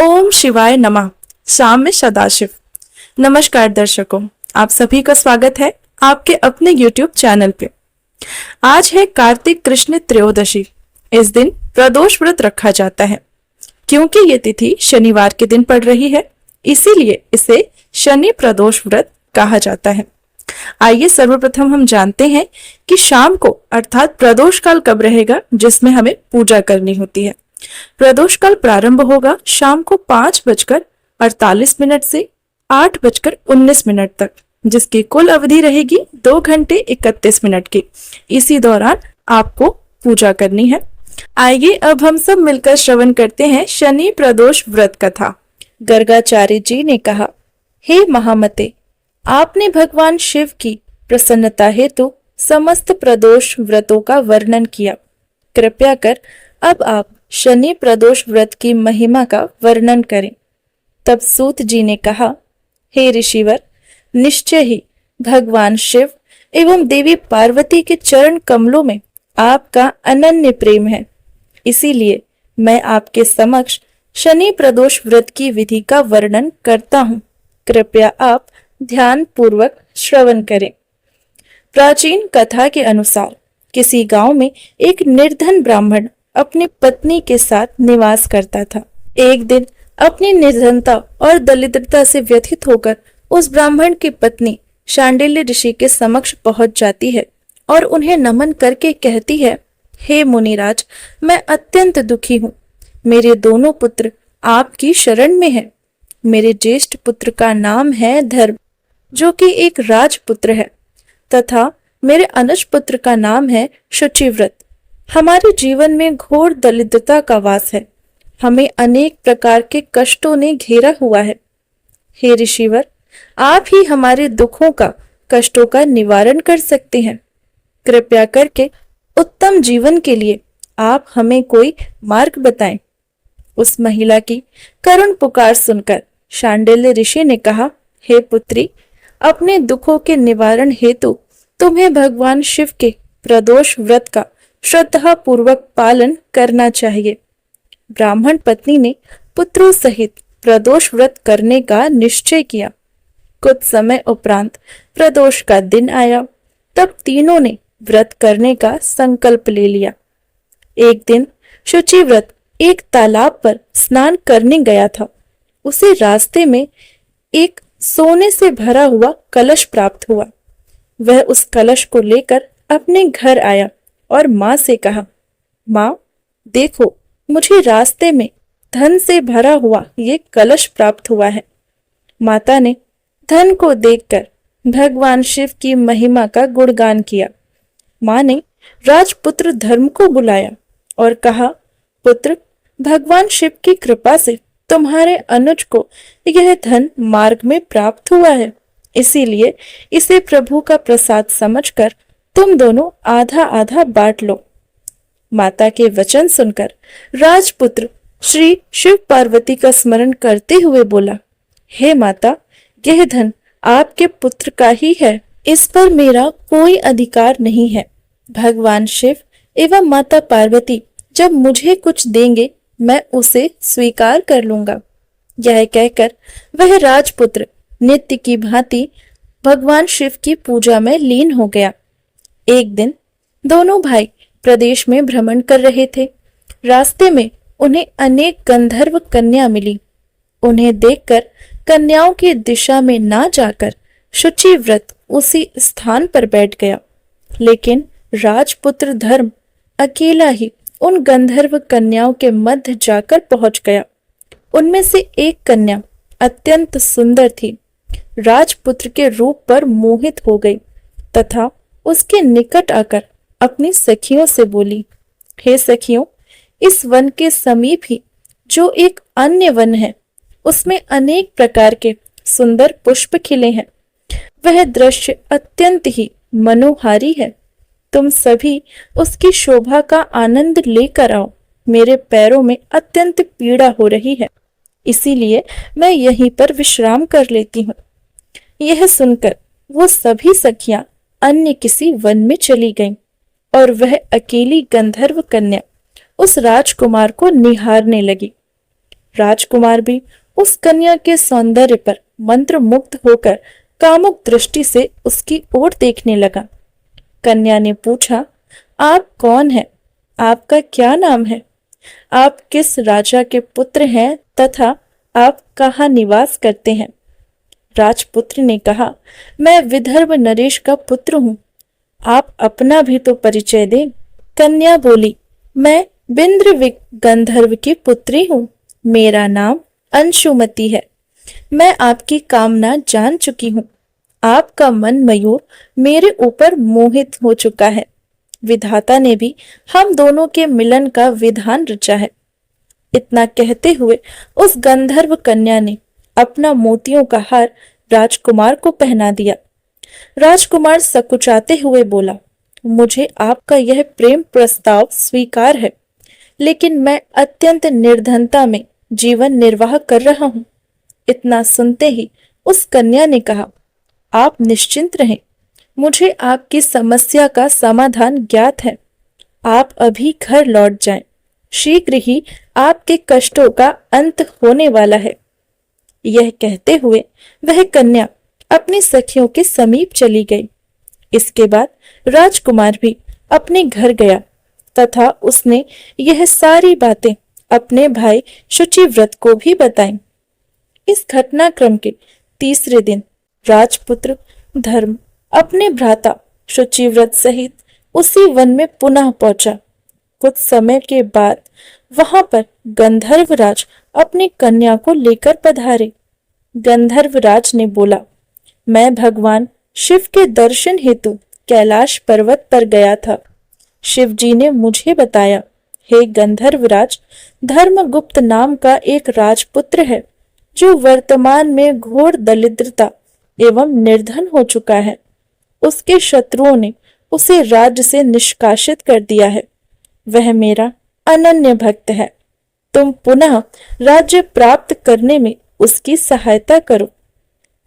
ओम शिवाय नमः। साम्य सदाशिव। नमस्कार दर्शकों, आप सभी का स्वागत है आपके अपने YouTube चैनल पे। आज है कार्तिक कृष्ण त्रयोदशी। इस दिन प्रदोष व्रत रखा जाता है। क्योंकि ये तिथि शनिवार के दिन पड़ रही है, इसीलिए इसे शनि प्रदोष व्रत कहा जाता है। आइए सर्वप्रथम हम जानते हैं कि शाम को अर्थात प्रदोष काल कब रहेगा, जिसमें हमें पूजा करनी होती है। प्रदोष काल प्रारंभ होगा शाम को 5:48 से 8:19 तक, जिसकी कुल अवधि रहेगी 2 घंटे 31 मिनट की। इसी दौरान आपको पूजा करनी है। आइए अब हम सब मिलकर श्रवण करते हैं शनि प्रदोष व्रत कथा। गर्गाचार्य जी ने कहा, हे महामते, आपने भगवान शिव की प्रसन्नता हेतु समस्त प्रदोष व्रतों का वर्णन किया। कृपया कर अब आप शनि प्रदोष व्रत की महिमा का वर्णन करें। तब सूत जी ने कहा, हे ऋषिवर, निश्चय ही भगवान शिव एवं देवी पार्वती के चरण कमलों में आपका अनन्य प्रेम है। इसीलिए मैं आपके समक्ष शनि प्रदोष व्रत की विधि का वर्णन करता हूँ। कृपया आप ध्यान पूर्वक श्रवण करें। प्राचीन कथा के अनुसार किसी गांव में एक निर्धन ब्राह्मण अपनी पत्नी के साथ निवास करता था। एक दिन अपनी निर्धनता और दरिद्रता से व्यथित होकर उस ब्राह्मण की पत्नी शांडिल्य ऋषि के समक्ष पहुंच जाती है और उन्हें नमन करके कहती है, हे मुनिराज, मैं अत्यंत दुखी हूँ। मेरे दोनों पुत्र आपकी शरण में हैं। मेरे ज्येष्ठ पुत्र का नाम है धर्म, जो कि एक राजपुत्र है, तथा मेरे अनुज पुत्र का नाम है शुचिव्रत। हमारे जीवन में घोर दरिद्रता का वास है। हमें अनेक प्रकार के कष्टों ने घेरा हुआ है। हे ऋषिवर, आप ही हमारे दुखों का, कष्टों का निवारण कर सकते हैं। कृपया करके उत्तम जीवन के लिए आप हमें कोई मार्ग बताएं। उस महिला की करुण पुकार सुनकर शांडिल्य ऋषि ने कहा, हे पुत्री, अपने दुखों के निवारण हेतु तुम्हें भगवान शिव के प्रदोष व्रत का श्रद्धा पूर्वक पालन करना चाहिए। ब्राह्मण पत्नी ने पुत्रों सहित प्रदोष व्रत करने का निश्चय किया। कुछ समय उपरांत प्रदोष का दिन आया। तब तीनों ने व्रत करने का संकल्प ले लिया। एक दिन शुचिव्रत एक तालाब पर स्नान करने गया था। उसे रास्ते में एक सोने से भरा हुआ कलश प्राप्त हुआ। वह उस कलश को लेकर अपने घर आया और माँ से कहा, माँ, देखो, मुझे रास्ते में धन से भरा हुआ ये कलश प्राप्त हुआ है। माता ने धन को देखकर भगवान शिव की महिमा का गुणगान किया। माँ ने राजपुत्र धर्म को बुलाया और कहा, पुत्र, भगवान शिव की कृपा से तुम्हारे अनुज को यह धन मार्ग में प्राप्त हुआ है। इसीलिए इसे प्रभु का प्रसाद समझकर तुम दोनों आधा आधा बांट लो। माता के वचन सुनकर राजपुत्र श्री शिव पार्वती का स्मरण करते हुए बोला, हे माता, यह धन आपके पुत्र का ही है। इस पर मेरा कोई अधिकार नहीं है। भगवान शिव एवं माता पार्वती जब मुझे कुछ देंगे, मैं उसे स्वीकार कर लूंगा। यह कहकर वह राजपुत्र नित्य की भांति भगवान शिव की पूजा में लीन हो गया। एक दिन दोनों भाई प्रदेश में भ्रमण कर रहे थे। रास्ते में उन्हें अनेक गंधर्व कन्या मिली। उन्हें देखकर कन्याओं की दिशा में ना जाकर शुचिव्रत उसी स्थान पर बैठ गया। लेकिन राजपुत्र धर्म अकेला ही उन गंधर्व कन्याओं के मध्य जाकर पहुंच गया। उनमें से एक कन्या अत्यंत सुंदर थी। राजपुत्र के रूप पर मोहित हो गई तथा उसके निकट आकर अपनी सखियों से बोली, हे सखियों, इस वन के समीप ही जो एक अन्य वन है, उसमें अनेक प्रकार के सुंदर पुष्प खिले हैं। वह दृश्य अत्यंत ही मनोहारी है। तुम सभी उसकी शोभा का आनंद लेकर आओ। मेरे पैरों में अत्यंत पीड़ा हो रही है, इसीलिए मैं यहीं पर विश्राम कर लेती हूँ। यह सुनकर वो सभी सखियां अन्य किसी वन में चली गईं और वह अकेली गंधर्व कन्या उस राजकुमार को निहारने लगी। राजकुमार भी उस कन्या के सौंदर्य पर मंत्रमुग्ध होकर कामुक दृष्टि से उसकी ओर देखने लगा। कन्या ने पूछा, आप कौन हैं? आपका क्या नाम है? आप किस राजा के पुत्र हैं तथा आप कहाँ निवास करते हैं? राजपुत्र ने कहा, मैं विदर्भ नरेश का पुत्र हूँ। आप अपना भी तो परिचय दें। कन्या बोली, मैं बिंद्र गंधर्व की पुत्री हूँ। मेरा नाम अंशुमति है। मैं आपकी कामना जान चुकी हूँ। आपका मन मयूर मेरे ऊपर मोहित हो चुका है। विधाता ने भी हम दोनों के मिलन का विधान रचा है। इतना कहते हुए उस गंधर्व कन्या ने अपना मोतियों का हार राजकुमार को पहना दिया। राजकुमार सकुचाते हुए बोला, मुझे आपका यह प्रेम प्रस्ताव स्वीकार है, लेकिन मैं अत्यंत निर्धनता में जीवन निर्वाह कर रहा हूँ। इतना सुनते ही उस कन्या ने कहा, आप निश्चिंत रहें, मुझे आपकी समस्या का समाधान ज्ञात है। आप अभी घर लौट जाएं। शीघ्र ही आपके कष्टों का अंत होने वाला है। यह कहते हुए वह कन्या अपनी सखियों के समीप चली गई। इसके बाद राजकुमार भी अपने घर गया तथा उसने यह सारी बातें अपने भाई शुचिव्रत को भी बताई। इस घटनाक्रम के तीसरे दिन राजपुत्र धर्म अपने भ्राता शुचिव्रत सहित उसी वन में पुनः पहुंचा। कुछ समय के बाद वहां पर गंधर्वराज अपनी कन्या को लेकर पधारे। गंधर्वराज ने बोला, मैं भगवान शिव के दर्शन हेतु कैलाश पर्वत पर गया था। शिव जी ने मुझे बताया, हे गंधर्वराज, धर्मगुप्त नाम का एक राजपुत्र है जो वर्तमान में घोर दरिद्रता एवं निर्धन हो चुका है। उसके शत्रुओं ने उसे राज्य से निष्कासित कर दिया है। वह मेरा अनन्य भक्त है। तुम पुनः राज्य प्राप्त करने में उसकी सहायता करो।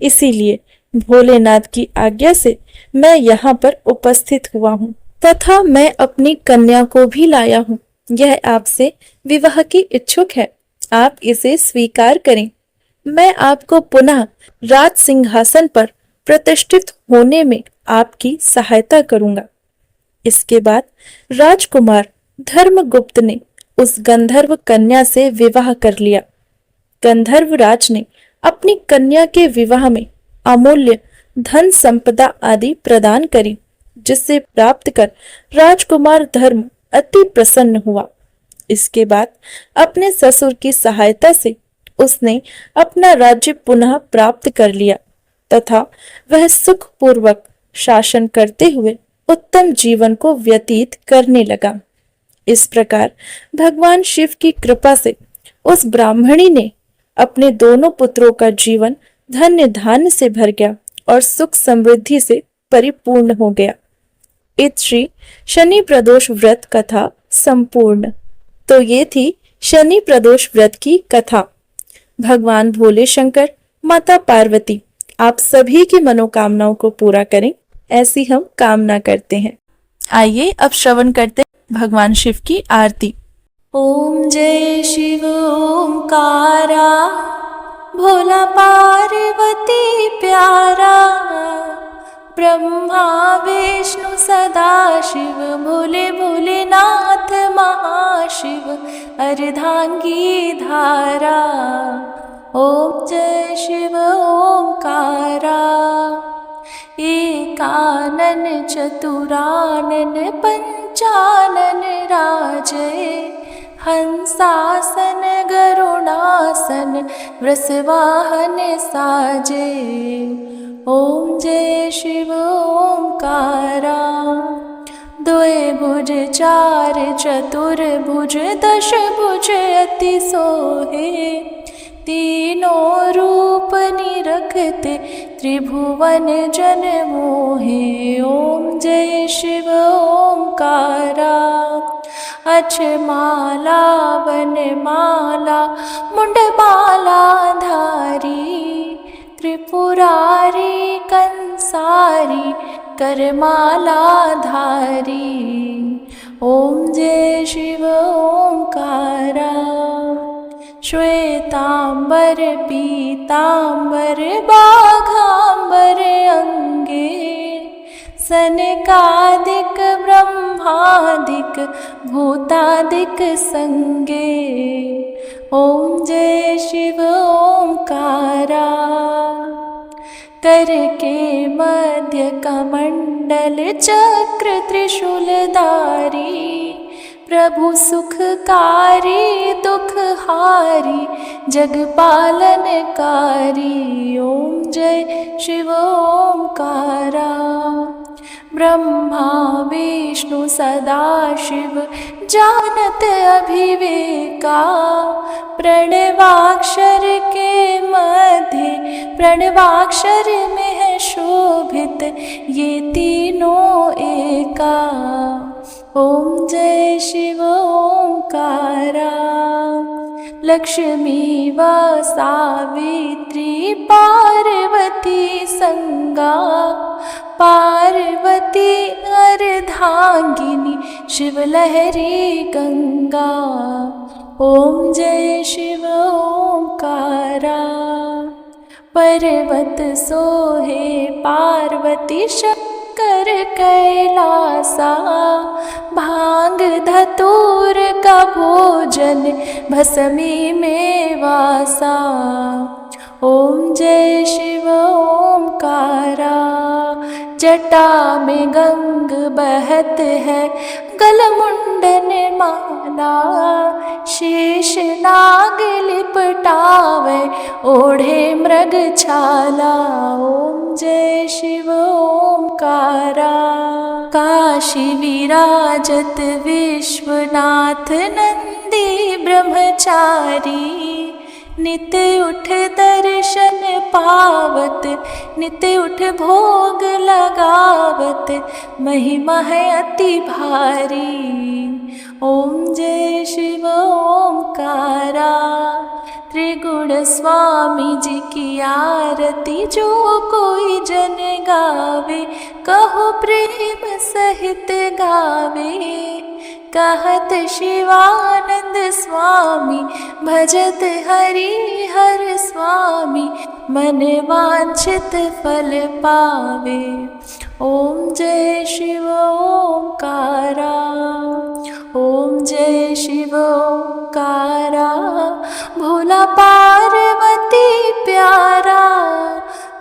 इसीलिए भोलेनाथ की आज्ञा से मैं यहाँ पर उपस्थित हुआ हूँ तथा मैं अपनी कन्या को भी लाया हूँ। यह आपसे विवाह की इच्छुक है। आप इसे स्वीकार करें। मैं आपको पुनः राज सिंहासन पर प्रतिष्ठित होने में आपकी सहायता करूंगा। इसके बाद राजकुमार धर्मगुप्त ने उस गंधर्व कन्या से विवाह कर लिया। गंधर्वराज ने अपनी कन्या के विवाह में अमूल्य धन संपदा आदि प्रदान करी, जिसे प्राप्त कर राजकुमार धर्म अति प्रसन्न हुआ। इसके बाद अपने ससुर की सहायता से उसने अपना राज्य पुनः प्राप्त कर लिया तथा वह सुखपूर्वक शासन करते हुए उत्तम जीवन को व्यतीत करने लगा। इस प्रकार भगवान शिव की कृपा से उस ब्राह्मणी ने अपने दोनों पुत्रों का जीवन धन्य धान्य से भर गया और सुख समृद्धि से परिपूर्ण हो गया। इत श्री शनि प्रदोष व्रत कथा संपूर्ण। तो ये थी शनि प्रदोष व्रत की कथा। भगवान भोले शंकर, माता पार्वती आप सभी की मनोकामनाओं को पूरा करें, ऐसी हम कामना करते हैं। आइए अब श्रवण करते हैं भगवान शिव की आरती। ओम जय शिव ओंकारा, भोला पार्वती प्यारा, ब्रह्मा विष्णु सदा शिव, भोले भोलेनाथ महाशिव, अर्धांगी धारा। ओम जय शिव ओंकारा, एकानन चतुरानन पंचानन राजय, हंसासन गरुणासन वृषवाहन साजे। ओम जय शिव ओंकारा, द्वे भुज चार चतुर्भुज दश भुज अति सोहे, तीनों रूप निरखते त्रिभुवन जन मोहे। ओम जय शिव ओंकारा, अक्षमाला वनमाला मुंडमाला धारी, त्रिपुरारी कंसारी करमाला धारी। ओम जय शिव ओंकारा, श्वेतांबर पीतांबर बाघांबर अंगे सनकादिक ब्रह्मादिक भूतादिक संगे। ओम जय शिव ओंकारा। कर के मध्य कमंडल चक्र त्रिशूलधारी प्रभु सुखकारी दुखहारी जगपालनकारी। ओम जय शिव ओंकारा। ब्रह्मा विष्णु सदा शिव जानत अभिवेका प्रणवाक्षर के मध्य प्रणवाक्षर में है शोभित ये तीनों एका। ओम जय शिव ओंकारा। लक्ष्मी व सावित्री पार्वती संगा पार्वती अर्धांगिनी शिवलहरी गंगा। ओम जय शिव ओंकारा। पर्वत सोहे पार्वती शंकर कैलासा भांग धतूर का भोजन भस्मी में वासा। ओम जय शिव ओंकारा। जटा में गंग बहत है गलमुंडन माला शेष नाग लिपटावे ओढ़े मृग छाला। ओम जय शिव ओंकारा। काशी विराजत विश्वनाथ नंदी ब्रह्मचारी नित उठ दर्शन पावत नित उठ भोग लगावत महिमा है अति भारी। ओम जय शिव ओंकारा। त्रिगुण स्वामी जी की आरती जो कोई जन गावे कहो प्रेम सहित गावे। कहत शिवानंद स्वामी भजत हरि हर स्वामी मन वांछित फल पावे। ओम जय शिव ओंकारा। ओम जय शिव ओंकारा। भोला पार्वती प्यारा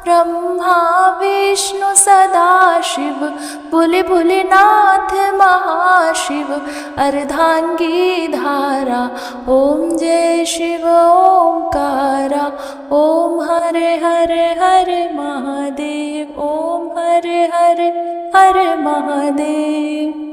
ब्रह्मा विष्णु सदा शिव भोले भोलेनाथ महाशिव अर्धांगी धारा। ओम जय शिव ओंकारा। ओम हर हर हर महादेव। ओम हर हर हर महादेव।